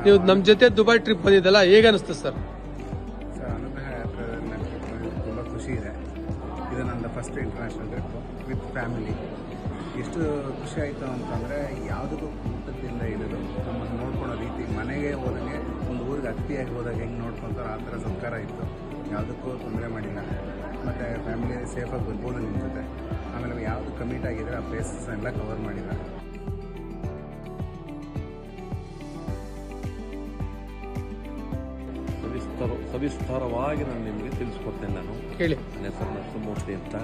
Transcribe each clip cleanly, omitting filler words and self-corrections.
ನೀವು ನಮ್ಮ ಜೊತೆ ದುಬೈ ಟ್ರಿಪ್ ಬಂದಿದ್ದಲ್ಲ, ಹೇಗೆ ಅನಿಸ್ತು ಸರ್? ಅನುಗ್ರಹ ಯಾತ್ರೆ ತುಂಬ ಖುಷಿ ಇದೆ. ಇದು ನನ್ನ first international trip with family. ಎಷ್ಟು ಖುಷಿ ಆಯಿತು ಅಂತಂದರೆ, ಯಾವುದಕ್ಕೂ ಊಟದಿಂದ ಇರೋದು ನಮ್ಮನ್ನು ನೋಡ್ಕೊಳೋ ರೀತಿ, ಮನೆಗೆ ಹೋದಂಗೆ ಒಂದು ಊರಿಗೆ ಅತಿಥಿಯಾಗಿ ಹೋದಾಗ ಹೆಂಗೆ ನೋಡ್ಕೊತಾರೋ ಆ ಥರ ಸಂಸ್ಕಾರ ಇತ್ತು. ಯಾವುದಕ್ಕೂ ತೊಂದರೆ ಮಾಡಿಲ್ಲ. ಮತ್ತು ಫ್ಯಾಮಿಲಿ ಸೇಫಾಗಿ ಬರ್ಬೋದು ನಿಮ್ಮ ಜೊತೆ. ಆಮೇಲೆ ಯಾವುದು ಕಮಿಟ್ ಆಗಿದ್ರೆ ಆ ಪ್ಲೇಸಸ್ ಎಲ್ಲ ಕವರ್ ಮಾಡಿದ್ದಾರೆ. ಸವಿಸ್ತಾರವಾಗಿ ನಾನು ನಿಮಗೆ ತಿಳಿಸ್ಕೊಡ್ತೇನೆ. ಹೇಳಿ. ನನ್ನ ಹೆಸರು ನರಸಿಂಹಮೂರ್ತಿ ಅಂತ.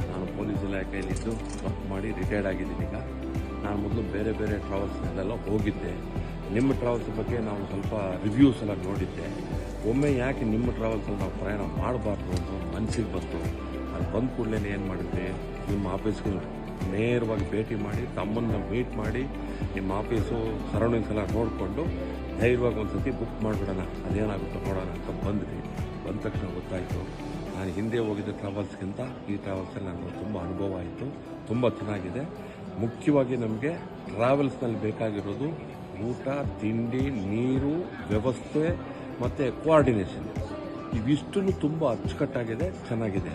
ನಾನು ಪೊಲೀಸ್ ಇಲಾಖೆಯಲ್ಲಿದ್ದು ವರ್ಕ್ ಮಾಡಿ ರಿಟೈರ್ಡ್ ಆಗಿದ್ದೀನಿ ಈಗ. ನಾನು ಮೊದಲು ಬೇರೆ ಬೇರೆ ಟ್ರಾವೆಲ್ಸ್ನೆಲ್ಲ ಹೋಗಿದ್ದೆ. ನಿಮ್ಮ ಟ್ರಾವೆಲ್ಸ್ ಬಗ್ಗೆ ನಾವು ಸ್ವಲ್ಪ ರಿವ್ಯೂಸ್ ಎಲ್ಲ ನೋಡಿದ್ದೆ. ಒಮ್ಮೆ ಯಾಕೆ ನಿಮ್ಮ ಟ್ರಾವೆಲ್ಸಲ್ಲಿ ನಾವು ಪ್ರಯಾಣ ಮಾಡಬಾರ್ದು ಅಂತ ಮನಸ್ಸಿಗೆ ಬಂತು. ಅದು ಬಂದ ಕೂಡಲೇ ಏನು ಮಾಡಿದ್ವಿ, ನಿಮ್ಮ ಆಫೀಸ್ಗೆ ನೇರವಾಗಿ ಭೇಟಿ ಮಾಡಿ, ತಮ್ಮನ್ನು ಮೀಟ್ ಮಾಡಿ, ನಿಮ್ಮ ಆಫೀಸು ಸರೌಂಡಿಂಗ್ಸ್ ಎಲ್ಲ ನೋಡಿಕೊಂಡು ಧೈರ್ಯವಾಗಿ ಒಂದು ಸತಿ ಬುಕ್ ಮಾಡಿಬಿಡೋಣ, ಅದೇನಾಗುತ್ತೋ ನೋಡೋಣ ಅಂತ ಬಂದ್ವಿ. ಬಂದ ತಕ್ಷಣ ಗೊತ್ತಾಯಿತು, ನಾನು ಹಿಂದೆ ಹೋಗಿದ್ದ ಟ್ರಾವೆಲ್ಸ್ಗಿಂತ ಈ ಟ್ರಾವೆಲ್ಸಲ್ಲಿ ನನಗೆ ತುಂಬ ಅನುಭವ ಆಯಿತು. ತುಂಬ ಚೆನ್ನಾಗಿದೆ. ಮುಖ್ಯವಾಗಿ ನಮಗೆ ಟ್ರಾವೆಲ್ಸ್ನಲ್ಲಿ ಬೇಕಾಗಿರೋದು ಊಟ, ತಿಂಡಿ, ನೀರು, ವ್ಯವಸ್ಥೆ ಮತ್ತು ಕೋಆರ್ಡಿನೇಷನ್. ಇವಿಷ್ಟನ್ನು ತುಂಬ ಅಚ್ಚುಕಟ್ಟಾಗಿದೆ, ಚೆನ್ನಾಗಿದೆ.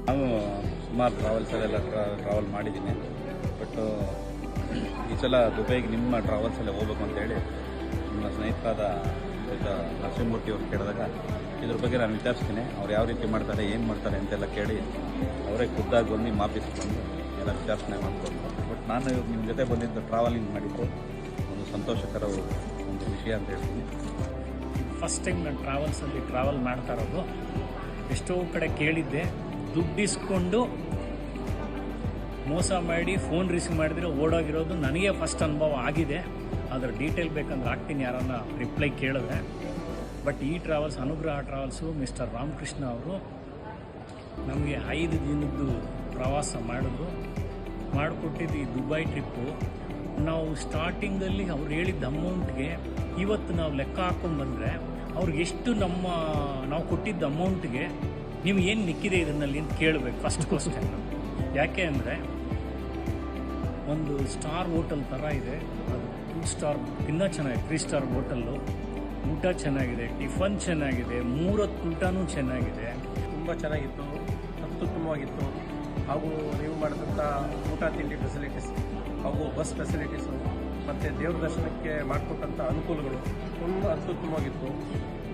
ನಾವು ಸುಮಾರು ಟ್ರಾವೆಲ್ಸಲ್ಲೆಲ್ಲ ಟ್ರಾವೆಲ್ ಮಾಡಿದ್ದೀನಿ. ಬಟ್ ಈ ಸಲ ದುಬೈಗೆ ನಿಮ್ಮ ಟ್ರಾವೆಲ್ಸಲ್ಲೇ ಹೋಗ್ಬೇಕು ಅಂತೇಳಿ ನಿಮ್ಮ ಸ್ನೇಹಿತರಾದ ನರಸಿಂಹಮೂರ್ತಿ ಅವ್ರು ಕೇಳಿದಾಗ ಇದ್ರ ಬಗ್ಗೆ ನಾನು ವಿಚಾರಿಸ್ತೀನಿ. ಅವ್ರು ಯಾವ ರೀತಿ ಮಾಡ್ತಾರೆ, ಏನು ಮಾಡ್ತಾರೆ ಅಂತೆಲ್ಲ ಕೇಳಿ ಅವರೇ ಖುದ್ದಾಗಿ ಬಂದು ನಿಮ್ಮ ಆಫೀಸ್ಗೆ ಬಂದು ಎಲ್ಲ ವಿಚಾರಣೆ ಮಾಡ್ಕೊಂಡು. ಬಟ್ ನಾನು ನಿಮ್ಮ ಜೊತೆ ಬಂದಿದ್ದು ಟ್ರಾವೆಲಿಂಗ್ ಮಾಡಿದ್ದು ಒಂದು ಸಂತೋಷಕರ ಒಂದು ವಿಷಯ ಅಂತ ಹೇಳ್ತೀನಿ. ಫಸ್ಟ್ ಟೈಮ್ ನಾನು ಟ್ರಾವೆಲ್ಸಲ್ಲಿ ಟ್ರಾವೆಲ್ ಮಾಡ್ತಾ ಇರೋದು. ಎಷ್ಟೋ ಕಡೆ ಕೇಳಿದ್ದೆ, ದುಡ್ಡಿಸ್ಕೊಂಡು ಮೋಸ ಮಾಡಿ ಫೋನ್ ರಿಸೀವ್ ಮಾಡಿದರೆ ಓಡೋಗಿರೋದು ನನಗೆ ಫಸ್ಟ್ ಅನುಭವ ಆಗಿದೆ. ಅದರ ಡೀಟೇಲ್ ಬೇಕಂದ್ರೆ ಹಾಕ್ತೀನಿ, ಯಾರನ್ನ ರಿಪ್ಲೈ ಕೇಳಿದ್ರೆ. ಬಟ್ ಈ ಟ್ರಾವೆಲ್ಸ್, ಅನುಗ್ರಹ ಟ್ರಾವೆಲ್ಸು, ಮಿಸ್ಟರ್ ರಾಮಕೃಷ್ಣ ಅವರು ನಮಗೆ 5 ದಿನದ್ದು ಪ್ರವಾಸ ಮಾಡಿಕೊಟ್ಟಿದ್ದು ಈ ದುಬೈ ಟ್ರಿಪ್ಪು. ನಾವು ಸ್ಟಾರ್ಟಿಂಗಲ್ಲಿ ಅವ್ರು ಹೇಳಿದ್ದ ಅಮೌಂಟ್ಗೆ ಇವತ್ತು ನಾವು ಲೆಕ್ಕ ಹಾಕ್ಕೊಂಡ್ಬಂದರೆ ಅವ್ರಿಗೆ ಎಷ್ಟು ನಾವು ಕೊಟ್ಟಿದ್ದ ಅಮೌಂಟ್ಗೆ ನೀವು ಏನು ನಿಕ್ಕಿದೆ ಇದನ್ನಲ್ಲಿ ಅಂತ ಕೇಳಬೇಕು ಫಸ್ಟ್ ಕ್ವಶನ್. ಯಾಕೆ ಅಂದರೆ ಒಂದು ಸ್ಟಾರ್ ಹೋಟೆಲ್ ಥರ ಇದೆ ಅದು. 2 ಸ್ಟಾರ್ ಇನ್ನೂ ಚೆನ್ನಾಗಿದೆ, 3 ಸ್ಟಾರ್ ಹೋಟೆಲ್ಲು. ಊಟ ಚೆನ್ನಾಗಿದೆ, ಟಿಫನ್ ಚೆನ್ನಾಗಿದೆ, 3 ಹೊತ್ತು ಊಟನೂ ಚೆನ್ನಾಗಿದೆ. ತುಂಬ ಚೆನ್ನಾಗಿತ್ತು, ಅತ್ಯುತ್ತಮವಾಗಿತ್ತು. ಹಾಗೂ ನೀವು ಮಾಡಿದಂಥ ಊಟ ತಿಂಡಿ ಫೆಸಿಲಿಟೀಸ್ ಹಾಗೂ ಬಸ್ ಫೆಸಿಲಿಟೀಸು ಮತ್ತು ದೇವ್ರ ದರ್ಶನಕ್ಕೆ ಮಾಡಿಕೊಟ್ಟಂಥ ಅನುಕೂಲಗಳು ತುಂಬ ಅತ್ಯುತ್ತಮವಾಗಿತ್ತು.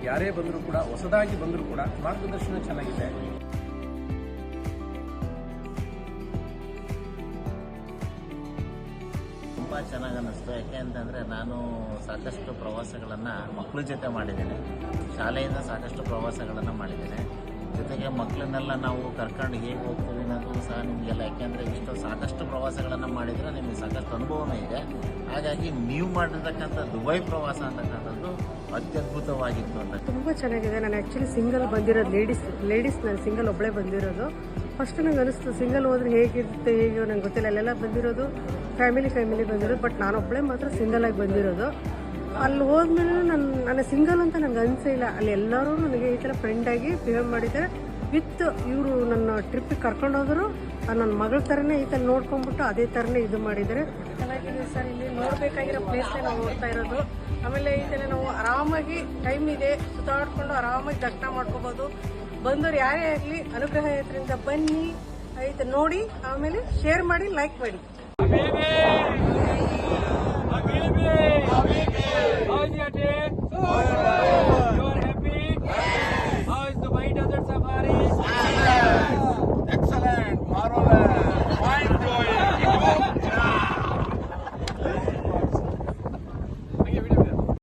ಯಾರೇ ಬಂದರೂ ಕೂಡ, ಹೊಸದಾಗಿ ಬಂದರೂ ಕೂಡ ಮಾರ್ಗದರ್ಶನ ಚೆನ್ನಾಗಿದೆ. ತುಂಬ ಚೆನ್ನಾಗಿ ಅನ್ನಿಸ್ತು. ಯಾಕೆ ಅಂತಂದರೆ ನಾನು ಸಾಕಷ್ಟು ಪ್ರವಾಸಗಳನ್ನು ಮಕ್ಕಳ ಜೊತೆ ಮಾಡಿದ್ದೇನೆ. ಶಾಲೆಯಿಂದ ಸಾಕಷ್ಟು ಪ್ರವಾಸಗಳನ್ನು ಮಾಡಿದ್ದೇನೆ. ಜೊತೆಗೆ ಮಕ್ಕಳನ್ನೆಲ್ಲ ನಾವು ಕರ್ಕೊಂಡು ಹೇಗೆ ಹೋಗ್ತೀವಿ ಅನ್ನೋದು ಸಹ ನಿಮಗೆಲ್ಲ, ಯಾಕೆಂದರೆ ಸಾಕಷ್ಟು ಪ್ರವಾಸಗಳನ್ನು ಮಾಡಿದರೆ ನಿಮಗೆ ಸಾಕಷ್ಟು ಅನುಭವವೂ ಇದೆ. ಹಾಗಾಗಿ ನೀವು ಮಾಡಿರ್ತಕ್ಕಂಥ ದುಬೈ ಪ್ರವಾಸ ಅಂತಕ್ಕಂಥದ್ದು ಅತ್ಯದ್ಭುತವಾಗಿತ್ತು ಅಂತ. ತುಂಬ ಚೆನ್ನಾಗಿದೆ. ನಾನು ಆ್ಯಕ್ಚುಲಿ ಸಿಂಗಲ್ ಬಂದಿರೋದು, ಲೇಡೀಸ್ ನಾನು ಸಿಂಗಲ್ ಒಬ್ಬಳೇ ಬಂದಿರೋದು. ಫಸ್ಟ್ ನಂಗೆ ಅನಿಸ್ತು ಸಿಂಗಲ್ ಹೋದ್ರೆ ಹೇಗಿರುತ್ತೆ ಹೇಗೆ ನಂಗೆ ಗೊತ್ತಿಲ್ಲ. ಅಲ್ಲೆಲ್ಲ ಬಂದಿರೋದು ಫ್ಯಾಮಿಲಿ ಬಂದಿರೋದು. ಬಟ್ ನಾನೊಬ್ಬಳೇ ಮಾತ್ರ ಸಿಂಗಲಾಗಿ ಬಂದಿರೋದು. ಅಲ್ಲಿ ಹೋದ್ಮೇಲೆ ನನ್ನ ಸಿಂಗಲ್ ಅಂತ ನನಗೆ ಅನಿಸೇ ಇಲ್ಲ. ಅಲ್ಲಿ ಎಲ್ಲರೂ ನನಗೆ ಈ ಥರ ಫ್ರೆಂಡಾಗಿ ಬಿಹೇವ್ ಮಾಡಿದ್ದಾರೆ. ವಿತ್ ಇವರು ನನ್ನ ಟ್ರಿಪ್ಪಿಗೆ ಕರ್ಕೊಂಡೋದ್ರು ನನ್ನ ಮಗಳ ಥರನೇ ಈ ಥರ ನೋಡ್ಕೊಂಡ್ಬಿಟ್ಟು ಅದೇ ಥರನೇ ಇದು ಮಾಡಿದ್ದಾರೆ. ಚೆನ್ನಾಗಿದೆ ಸರ್. ಇಲ್ಲಿ ನೋಡಬೇಕಾಗಿರೋ ಪ್ಲೇಸ್ನೇ ನಾವು ನೋಡ್ತಾ ಇರೋದು. ಆಮೇಲೆ ಈ ಥರ ನಾವು ಆರಾಮಾಗಿ ಟೈಮ್ ಇದೆ, ಸುತ್ತಾಡ್ಕೊಂಡು ಆರಾಮಾಗಿ ದರ್ಶನ ಮಾಡ್ಕೋಬೋದು. ಬಂದವರು ಯಾರೇ ಆಗಲಿ ಅನುಗ್ರಹ ಯಾತ್ರೆಯಿಂದ ಬನ್ನಿ, ಆಯ್ತು ನೋಡಿ, ಆಮೇಲೆ ಶೇರ್ ಮಾಡಿ, ಲೈಕ್ ಮಾಡಿ.